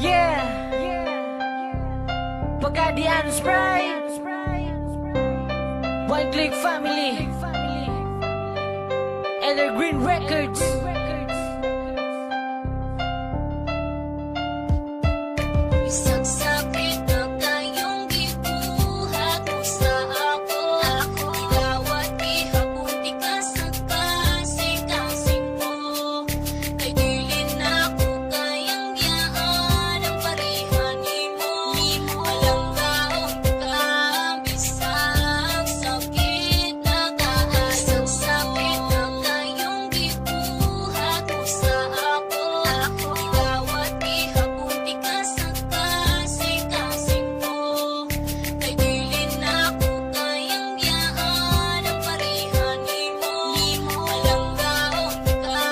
Yeah, Pagadian Spray, One Click Family, Evergreen Records. Isang sakit na kayong gibuhat mo sa ako. Ilawat ihapon di ka sa kasing-kasing mo. Kay dili na ko kayang yaan ang parehan nimo. Malanggaon ka, bisang sakit na kaan. Isang sakit na kayong gibuhat mo sa ako. Ilawat ihapon di ka sa kasing-kasing mo. Kay dili na ko kayang yaan ang parehan nimo. Malanggaon ka,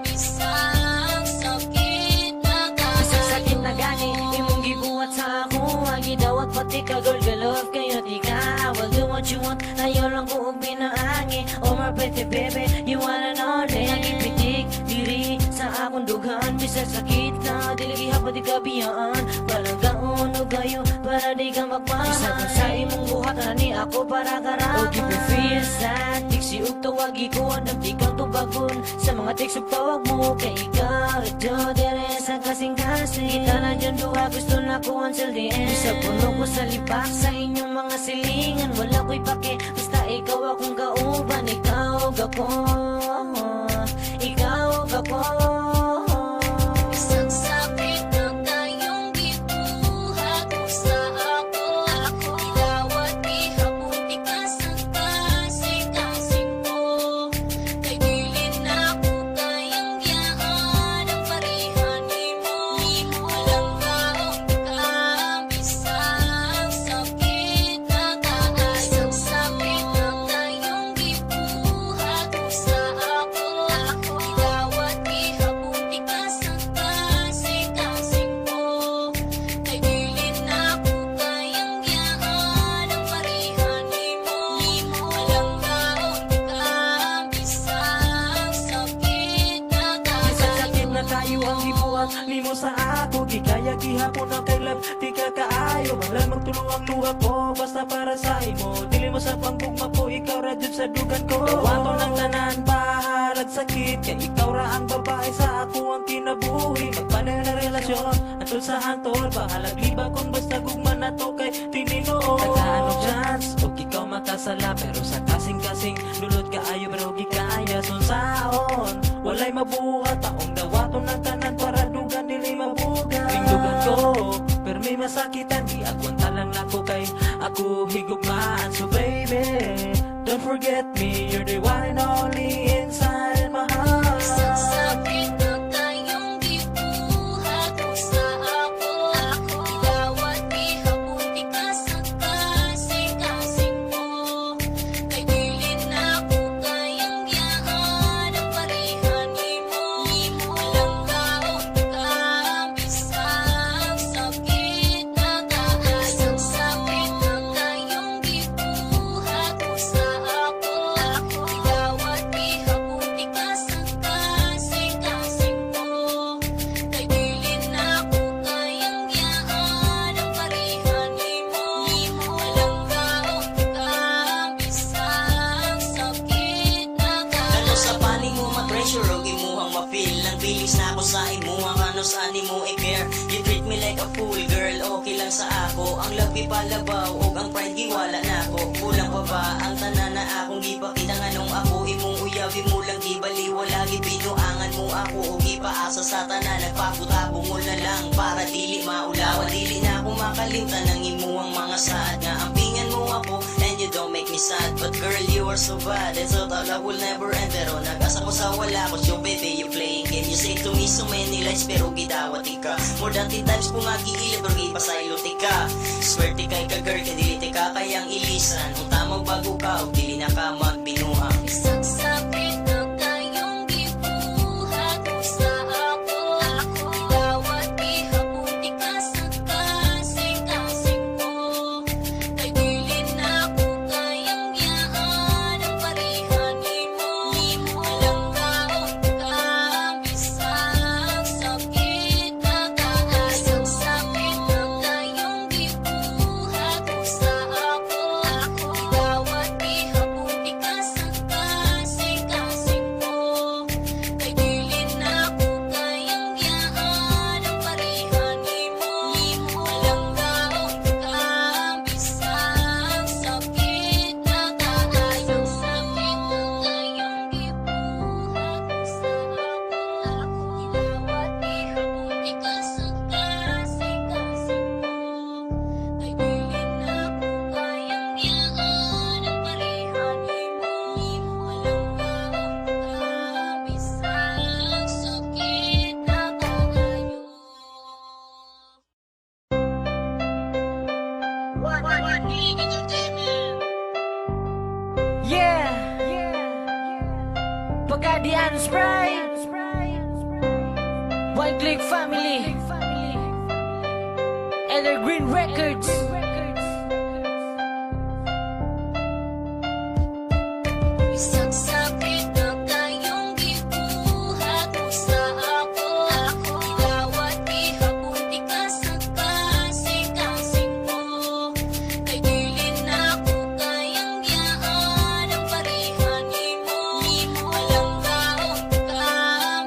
bisang sakit na kaan. Isang sakit na gani, imong gibuhat sa ako. Agi dawat pati ka girl, galove kayo di ka. I will do what you want, ayaw lang ko og binaangi. Oh my pretty baby, you wanna know that nagipitik diri sa akong dugan. Bisag sakit na, dili gihapon di ka biyaan. Palanggaon o gayo, para di ka magmahal. Isa kung sa imong buhat, ani ako para karama. O keep it feel sad, tiksi ug tawagi ko. Nagdi kang tubagon sa mga text ug tawag mo. Kay ikaw, ito dire sa kasing-kasing. Kita na dyan duha, gusto na ko until the end. Isa puno ko sa lipak sa inyong mga silingan. Wala ko'y pake, basta ikaw akong kauban. Ikaw ug ako, ikaw ug ako. Isang sakit na kayong gibuhat mo sa ako. Ilawat ihapon di ka sa kasing-kasing mo. Kay dili na ko kayang yaan ang parehan nimo. Malanggaon ka, bisang sakit na kaan. Isang sakit na kayong gibuhat mo sa ako. Ilawat ihapon di ka sa kasing-kasing mo. Kay dili na ko kayang yaan ang parehan nimo. Malanggaon ka, bisang sakit na kaan. Isang sakit na kayo ang gibuhat nimo sa ako. Di kaya gihapon ang kay love, di ka kaayo. Mahal magtulong ang luha ko, basta para sa imo. Dili mo sa panggugma ko, ikaw ra jud sa dugan ko. Wato ng tanan, bahalag sakit. Kaya ikaw ra ang babae sa ako ang kinabuhi. Magpanay na relasyon, atol sa hantol. Bahalag liba kung basta gugma na to kay Tinino. Nagkaano chance, o ikaw makasala. Pero sa kasing-kasing, lulot ka ayo pero di kaya sunsaon. Walay mabuhat, taong dawaton ng tanan para dugan dili mabugan. Ringdugan ko, pero may masakitan. Di agwanta lang nako kay ako higugmaan. So baby, don't forget me. You're the one and only inside my heart. Isang sakit na kayong gibuhat mo sa ako. Ilawat ihapon di ka sa kasing-kasing mo. Kay dili na ko kayang yaan ang parehan nimo. Malanggaon ka, bisang sakit na kaan. Isang sakit na kayong gibuhat mo sa ako. Ilawat ihapon di ka sa kasing-kasing mo. Kay dili na ko kayang yaan ang parehan nimo. Malanggaon ka, bisang sakit na kaan. Ano sa paning mo ma-pressure o imuhang ma-feel Nang bilis na ako sa imuhang ano sa mo i-care You treat me like a fool girl, okay lang sa ako Ang love ipalabaw o ang pride giwala na ako Kulang pa ba ang tanan na akong gipakita nganong ako imong uyawi mo lang gibaliwala gibinuangan mo ako o gipaasa sa tanan nagpakutabo mo na lang para dili maulawa dili na ako makalimtan ng imuhang mga saad nga ampingan mo ako and you don't make me sad but girl you are so bad and so thought I will never end pero nag-asa ko sa wala ko so baby you playing game you say to me so many lies pero gidawat ka more than 10 times kung agiilip pero gipasaylo ka swerte kay ka girl kay dili ka kayang ilisan kung tamang bago ka o dili na ka magbinuang Isang sakit na kayong gibuhat mo sa ako. Ilawat ihapon di ka sa kasing-kasing mo. Kay dili na ko kayang yaan ang parehan nimo. Malanggaon ka, Pagadian Spray, One Click Family, Evergreen Records. Isang sakit na kayong gibuhat mo sa ako. Ilawat ihapon di ka sa kasing-kasing mo. Kay dili na ko kayang yaan ang parehan nimo. Malanggaon ka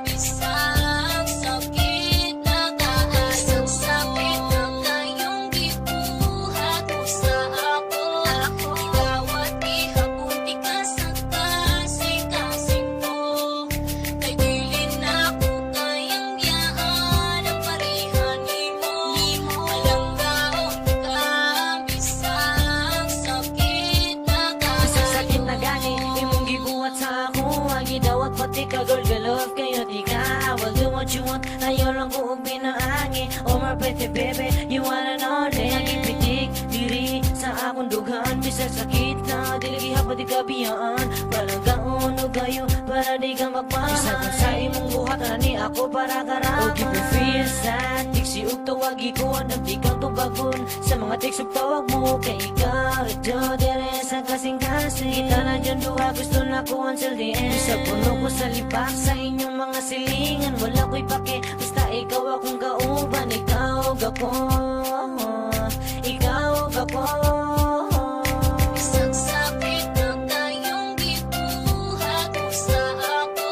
bisag sakit na kaayo. Isang sakit na kayong gibuhat mo sa ako. Ilawat ihapon di ka sa kasing-kasing mo. Kay dili na ko kayang yaan ang parehan nimo. Malanggaon ka bisag sakit na kaayo. Isang sakit na gani, imong gibuhat sa ako. Agi dawat pati ka girl, ka love kayo di ka. I will do what you want, ayaw lang ko ang pinaangi. Oh my pretty baby, you wanna know that nagipitik diri sa akong dugan. Bisag sakit na, dili gihapon di ka biyaan. Palagaon o gayo, para di ka magpahal. Isa kung sa imong buhat, ani ako para karama. O keep you feel sad, tiksi ug tawagi ko. Nagdi kang tubagon, sa mga text ug tawag mo. Kay ikaw, radyo dire sa kasing-kasing. Kita na dyan duha, gusto na ko until the end. Isa puno ko sa lipak sa inyong mga silingan. Wala ko'y pake, basta ikaw akong kauban. Ikaw ug ako, ikaw ug ako. Isang sakit na kayong gibuhat mo sa ako.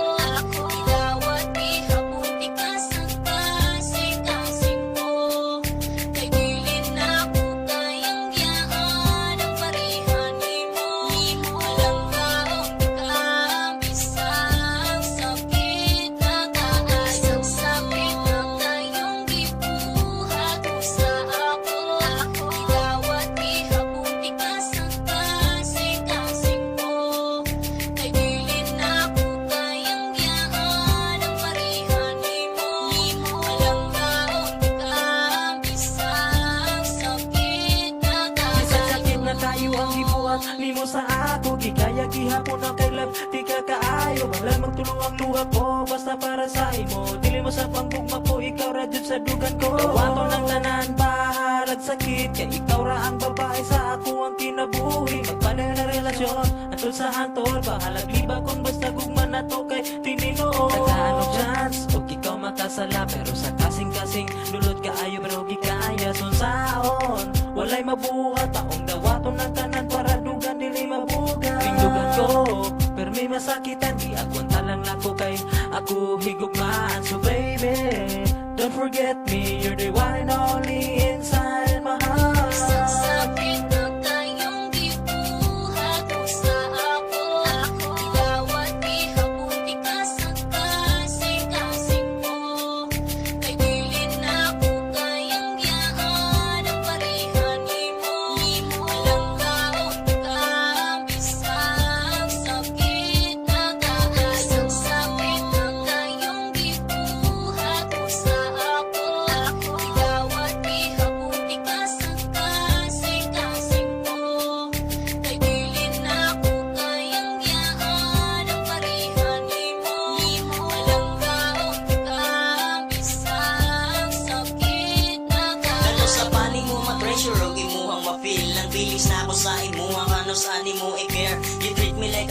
Ilawat ihapon di ka sa kasing-kasing mo. Kay dili na ko kayang yaan ang parehan nimo. Malanggaon ka bisag sakit na kaayo. Isang sakit na kayong gibuhat mo sa ako. Ilawat ihapon di ka sa kasing-kasing mo. Kay dili na ko kayang yaan ang parehan nimo. Malanggaon ka bisag sakit na Isang sakit na kaayo. tayo ang gibuhat nimo sa ako. Gikaya gihapon ang kay love, di ka kaayo. Banglan magtulong ang luha ko, basta para sa imo. Dili mo sa panggugma ko, ikaw ra jud sa dugan ko. Dawato ng tanan, bahalag sakit. Kay ikaw ra ang babae sa ako ang kinabuhi. Magpanay na relasyon, atol sa hantol. Bahalag liba kung basta gugma na to kay tininoon. Nagkaanong chance, o ikaw makasala. Pero sa kasing-kasing, lulod ka ayo pero gikaya sunsaon. Walay mabuhat, taong dawaton ng tanan para dugan dili mabugan. Tingdugan ko, pero may masakitan. Di agwanta lang nako kay ako higugmaan. So baby, don't forget me, you're the one and only inside my heart.